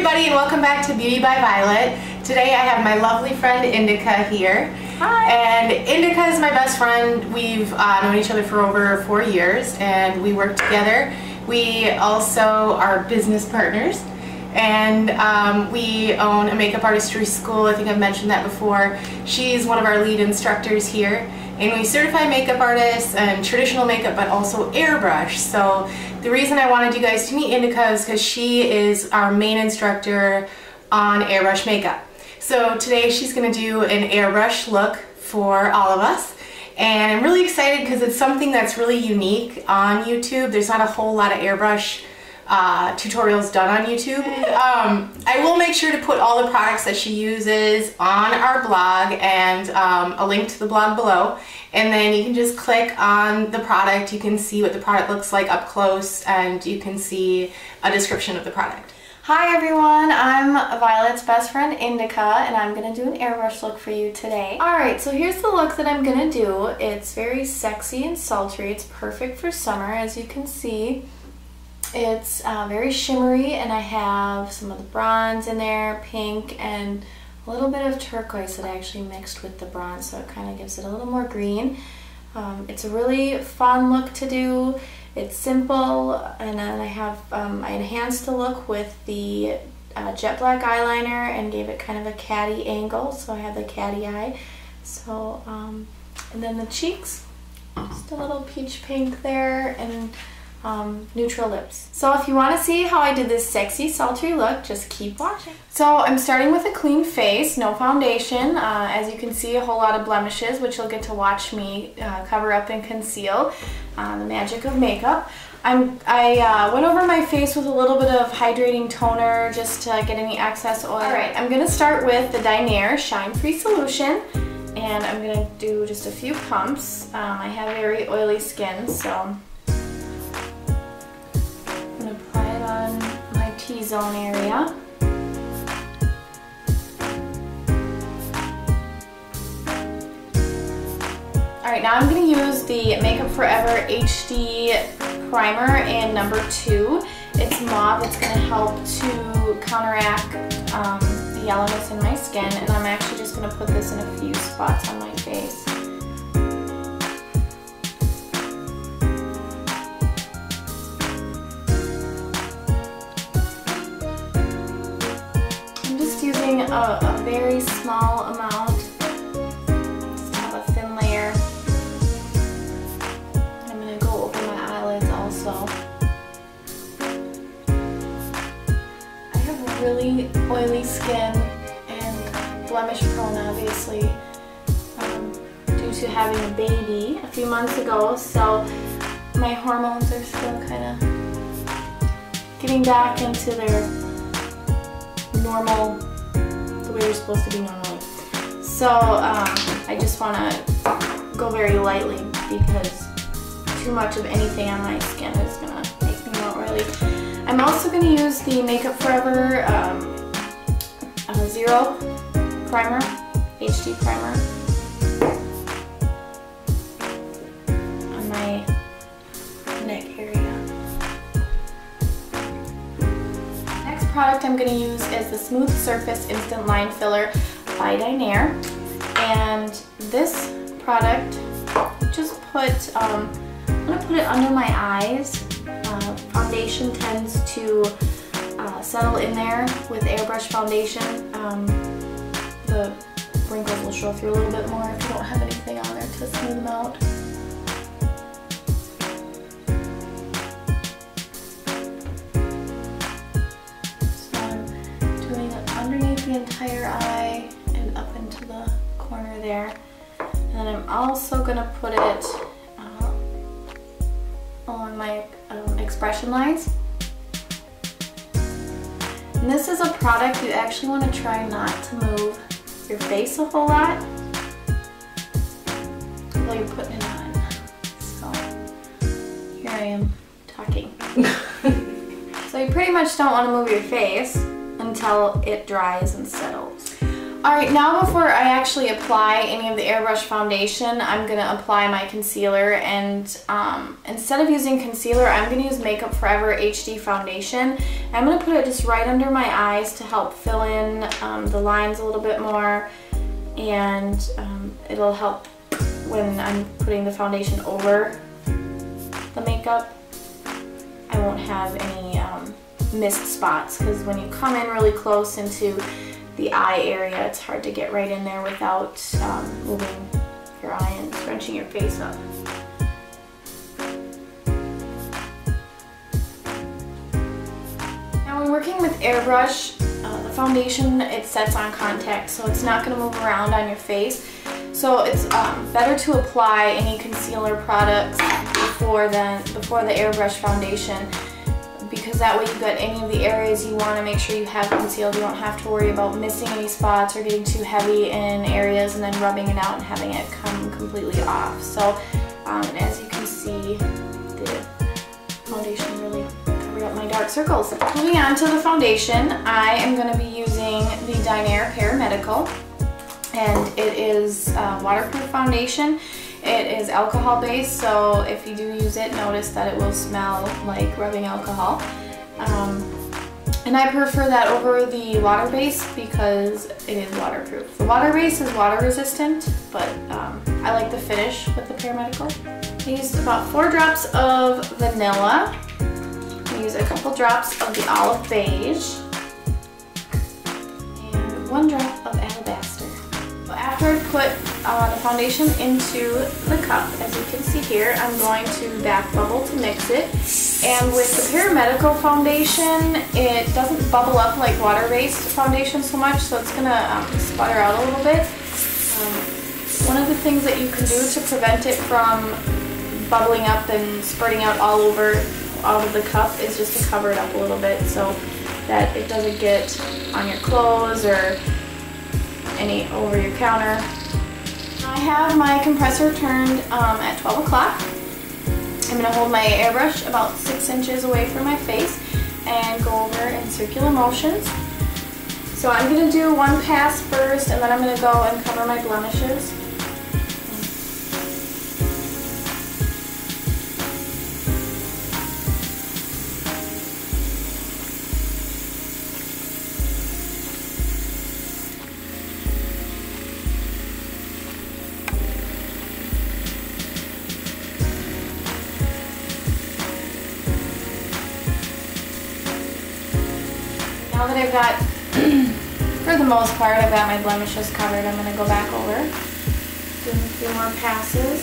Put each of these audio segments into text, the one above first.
everybody, and welcome back to Beauty by Violett. Today I have my lovely friend Indica here. Hi. And Indica is my best friend. We've known each other for over 4 years and we work together. We also are business partners, and we own a makeup artistry school. I think I've mentioned that before. She's one of our lead instructors here, and we certify makeup artists and traditional makeup, but also airbrush. So the reason I wanted you guys to meet Indica is because she is our main instructor on airbrush makeup. So today she's going to do an airbrush look for all of us. And I'm really excited because it's something that's really unique on YouTube. There's not a whole lot of airbrush tutorials done on YouTube. I will make sure to put all the products that she uses on our blog and a link to the blog below. And then you can just click on the product. You can see what the product looks like up close, and you can see a description of the product. Hi everyone, I'm Violett's best friend Indica, and I'm going to do an airbrush look for you today. Alright, so here's the look that I'm going to do. It's very sexy and sultry. It's perfect for summer, as you can see. It's very shimmery, and I have some of the bronze in there, pink, and a little bit of turquoise that I actually mixed with the bronze, so it kind of gives it a little more green. It's a really fun look to do. It's simple, and then I enhanced the look with the jet black eyeliner and gave it kind of a catty angle, so I have the catty eye. So, and then the cheeks, just a little peach pink there, and neutral lips. So if you want to see how I did this sexy, sultry look, just keep watching. So I'm starting with a clean face, no foundation. As you can see, a whole lot of blemishes, which you'll get to watch me cover up and conceal. The magic of makeup. I went over my face with a little bit of hydrating toner just to get any excess oil. Alright, I'm going to start with the Dinair Shine Free Solution, and I'm going to do just a few pumps. I have very oily skin, so on my T-zone area. Alright, now I'm going to use the Makeup Forever HD Primer in number 2. It's mauve. It's going to help to counteract the yellowness in my skin, and I'm actually just going to put this in a few spots on my face. Using a very small amount, just to have a thin layer. I'm going to go over my eyelids also. I have really oily skin and blemish prone, obviously, due to having a baby a few months ago, so my hormones are still kind of getting back into their normal, the way you're supposed to be normally. So I just want to go very lightly because too much of anything on my skin is going to make me more oily. I'm also going to use the Makeup Forever Zero Primer, HD Primer, on my neck area. Product I'm going to use is the Smooth Surface Instant Line Filler by Dinair, and this product, just put I'm going to put it under my eyes. Foundation tends to settle in there with airbrush foundation. The wrinkles will show through a little bit more if you don't have anything on there to smooth them out. The entire eye and up into the corner there, and then I'm also going to put it on my expression lines. And this is a product you actually want to try not to move your face a whole lot while you're putting it on. So here I am talking. So you pretty much don't want to move your face until it dries and settles. Alright, now before I actually apply any of the Airbrush foundation, I'm going to apply my concealer, and instead of using concealer, I'm going to use Makeup Forever HD foundation. I'm going to put it just right under my eyes to help fill in the lines a little bit more, and it'll help when I'm putting the foundation over the makeup. I won't have any missed spots, because when you come in really close into the eye area, it's hard to get right in there without moving your eye and scrunching your face up. Now when working with Airbrush, the foundation, it sets on contact, so it's not going to move around on your face. So it's better to apply any concealer products before the Airbrush foundation, because that way you've got any of the areas you want to make sure you have concealed. You don't have to worry about missing any spots or getting too heavy in areas and then rubbing it out and having it come completely off. So and as you can see, the foundation really covered up my dark circles. Moving on to the foundation, I am going to be using the Dinair Pear Medical, and it is waterproof foundation. It is alcohol based, so if you do use it, notice that it will smell like rubbing alcohol. And I prefer that over the water base because it is waterproof. The water base is water resistant, but I like the finish with the Pear Medical. I used about 4 drops of vanilla. I use a couple drops of the olive beige and 1 drop of alabaster. After I put the foundation into the cup, as you can see here, I'm going to back bubble to mix it. And with the Pear Medical foundation, it doesn't bubble up like water-based foundation so much, so it's going to sputter out a little bit. One of the things that you can do to prevent it from bubbling up and spurting out all of the cup is just to cover it up a little bit so that it doesn't get on your clothes or any over your counter. I have my compressor turned at 12 o'clock. I'm going to hold my airbrush about 6 inches away from my face and go over in circular motions. So I'm going to do 1 pass first, and then I'm going to go and cover my blemishes. Now that I've got, for the most part, I've got my blemishes covered, I'm going to go back over, do a few more passes.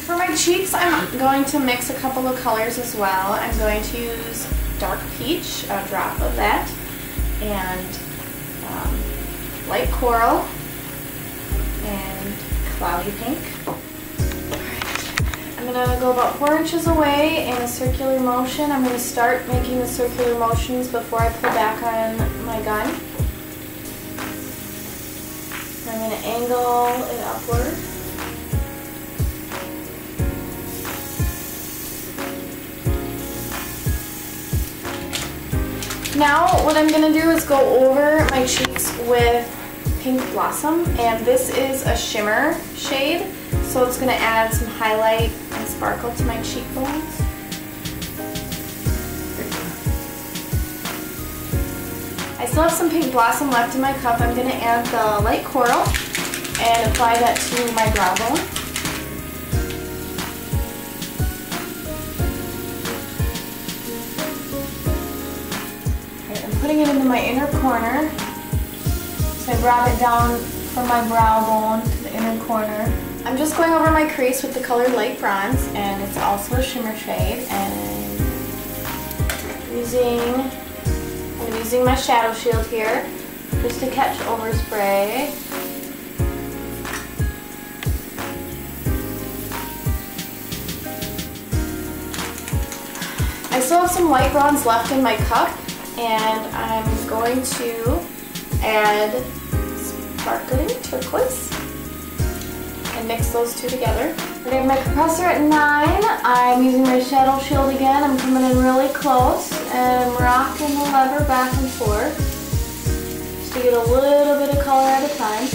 For my cheeks, I'm going to mix a couple of colors as well. I'm going to use dark peach, a drop of that, and light coral, and cloudy pink. I'm going to go about 4 inches away in a circular motion. I'm going to start making the circular motions before I pull back on my gun. I'm going to angle it upward. Now what I'm going to do is go over my cheeks with Pink Blossom, and this is a shimmer shade, so it's going to add some highlight and sparkle to my cheekbones. I still have some Pink Blossom left in my cup. I'm going to add the light coral and apply that to my brow bone. Alright, I'm putting it into my inner corner. So I brought it down from my brow bone to the inner corner. I'm just going over my crease with the color Light Bronze, and it's also a shimmer shade. And I'm using my shadow shield here just to catch overspray. I still have some light bronze left in my cup, and I'm going to add sparkling turquoise. And and mix those two together. I have my compressor at 9. I'm using my shadow shield again. I'm coming in really close and I'm rocking the lever back and forth just to get a little bit of color at a time.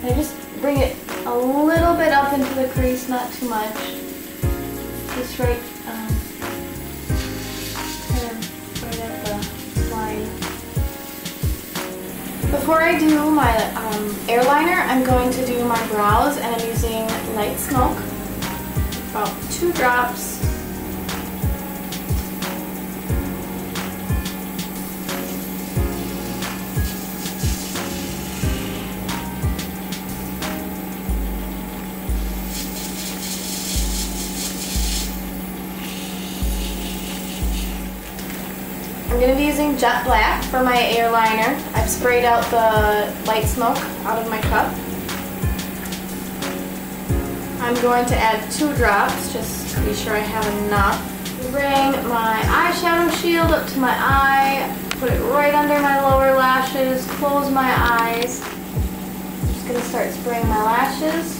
I just bring it a little bit up into the crease, not too much. Just right, kind of right at the line. Before I do my airliner, I'm going to do my brows, and I'm using Light Smoke, about 2 drops. I'm going to be using Jet Black for my airliner. I've sprayed out the Light Smoke out of my cup. I'm going to add 2 drops just to be sure I have enough. Bring my eyeshadow shield up to my eye, put it right under my lower lashes, close my eyes. I'm just going to start spraying my lashes.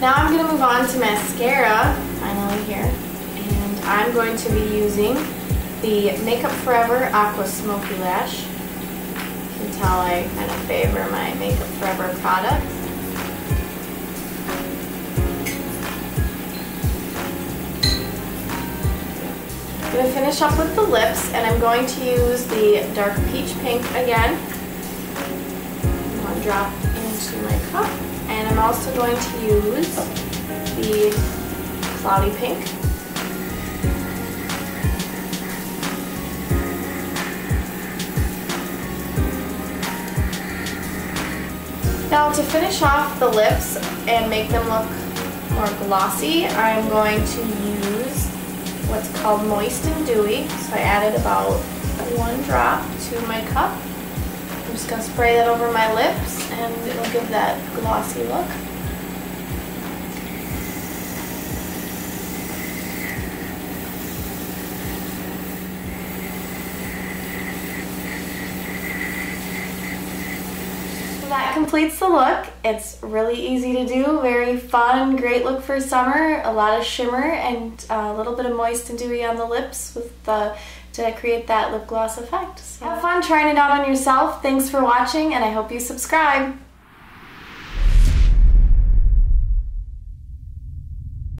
Now I'm going to move on to mascara, finally here, and I'm going to be using the Makeup Forever Aqua Smoky Lash. You can tell I kind of favor my Makeup Forever products. I'm going to finish up with the lips, and I'm going to use the dark peach pink again. I'm going to drop into my cup. And I'm also going to use the Cloudy Pink. Now to finish off the lips and make them look more glossy, I'm going to use what's called Moist and Dewy. So I added about 1 drop to my cup. I'm just going to spray that over my lips and it'll give that glossy look. So that completes the look. It's really easy to do, very fun, great look for summer, a lot of shimmer and a little bit of moist and dewy on the lips with the to create that lip gloss effect. So have fun trying it out on yourself. Thanks for watching, and I hope you subscribe.